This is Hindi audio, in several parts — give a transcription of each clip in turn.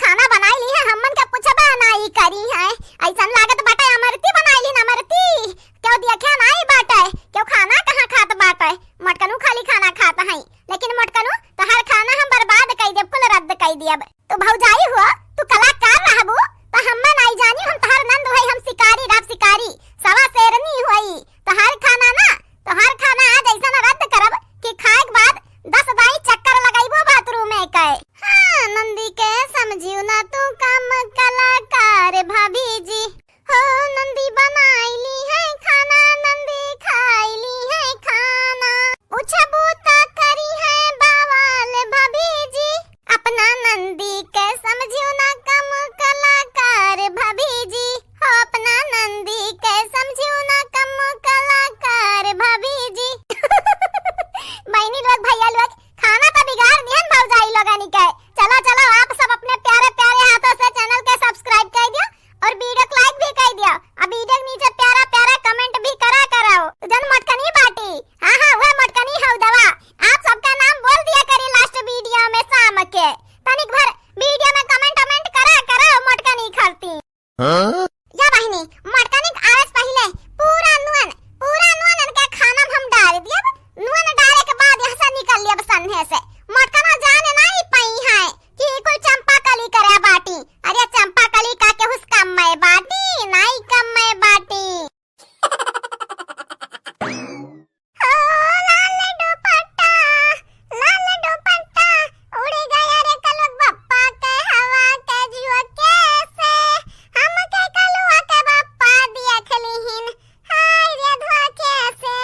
खाना बनाई ली है हमन के पूछबा नहीं करी है ऐसन लागत बाटे अमरती बनाई ली अमरती क्यों देखे नहीं बाटे क्यों खाना कहां खात बाटे मटकनू खाली खाना खाता है लेकिन मटकनू तहार खाना हम बर्बाद कर देब कुल रद्द कर देब तू भौजाई हुआ तू कलाकार रहबू त हमन नहीं जानी हम तहार नंद होई हम शिकारी रात शिकारी सवा शेरनी होई तहार खाना ना तहार खाना आज ऐसा रद्द करब कि खाए के बाद 10 दाई चक्कर लगाइबो बाथरूम में कहे हाँ नंदी के समझियो ना तू कम कलाकार भाभी जी हो नंदी बनाईली है खाना नंदी खाईली है खाना पूछबू ता करी है बावल भाभी जी अपना नंदी के समझियो ना कम कलाकार भाभी जी हो अपना नंदी के समझियो ना कम कलाकार भाभी जी बहनी लोग भैया लोग खाना तो बिगाड़ दिया भौजाई लोगानी के चलो चलो आप सब अपने प्यारे प्यारे हाथों से चैनल के सब्सक्राइब कर दियो और वीडियो को लाइक भी कर दियो अब वीडियो के नीचे प्यारा प्यारा कमेंट भी करा कराओ जन मटकनी बाटी हां हां वो मटकनी हौ दवा आप सबका नाम बोल दिया करी लास्ट वीडियो में शाम के तनिक भर वीडियो में कमेंट करा कराओ मटकनी खाती हां या बहनी मटकनी आवे पहले पूरा नुन के खाना हम डाल दिया नुन डाले के बाद यहां से निकल लिया सन्हे से मटकना जाने नहीं पई है कि कोई चंपा कली करे बाटी अरे चंपा कली का के उस कम में बाटी नहीं कम में बाटी ओ लाल दुपट्टा उड़ गया रे कलुआ बप्पा के हवा के जुआ कैसे हम के कलुआ के बप्पा देख लीहिन हाय रे धुआ कैसे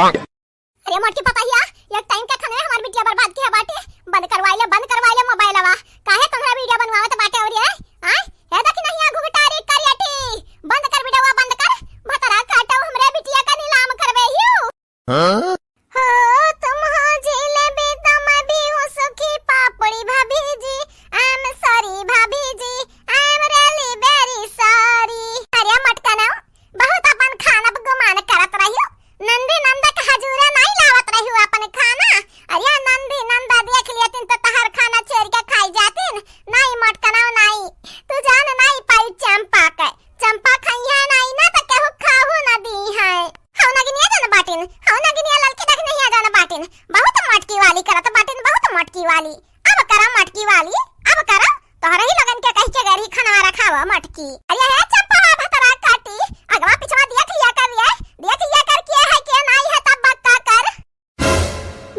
अरे मोटी पपाहिया एक टाइम का खाना हमार बिटिया बर्बाद किया बाटे बंद करवाइले मोबाइलवा काहे तुम्हारा वीडियो बनवावत बाटे और ये हां हे देखी नहीं आ घुघटारी करियठी बंद कर वीडियोवा बंद कर भतरा काटो हमरे बिटिया का नीलाम करवे हियो हां हो तुम हो जिलेबी तुम भी हो सुखी पापड़ी भाभी जी आई एम सॉरी भाभी जी I am really very sorry अरे मटकना बहुत अपन खाना गुमान करत रहियो नंदी नंदा का हजूरा नहीं लावत रही अपन खाना अरे नंदी नंदा देख लिया तीन तो तहर खाना चोर के खाई जातीन नहीं मटकना नहीं तू जान नहीं पाई चंपा खाई है नहीं ना तो केहू खाहू ना दी है हौ ना गिनिया जान बाटिन हौ ना गिनिया लड़की देख नहीं आ जान बाटिन बहुत मटकी वाली करत बाटिन बहुत मटकी वाली अब करा मटकी वाली अब करा तोहरे ही लगन के कह के गरी खाना रखावा मटकी अरे है चंपा भतरा काटी अगवा पिछवा देख लिया कर क्या है क्या नहीं है तब बता कर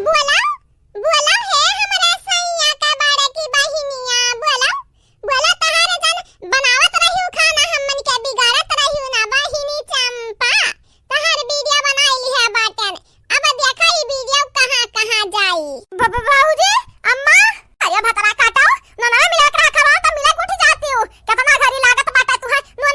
बोला है हमारा सैया का बाड़े की बहिनिया बोला तहारे जन बनावत रहियो खाना हमन के बिगाड़त रहियो ना बहिनी चंपा तहार वीडियो बनाईली है बाटन अब देखा ई वीडियो कहां जाई बाबूजी अम्मा अरे भतरा काटो ना मिला के रखवा त मिला उठ जाती हो कितना घरी लागत बाटा तू है नो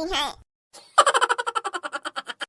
गई हैं।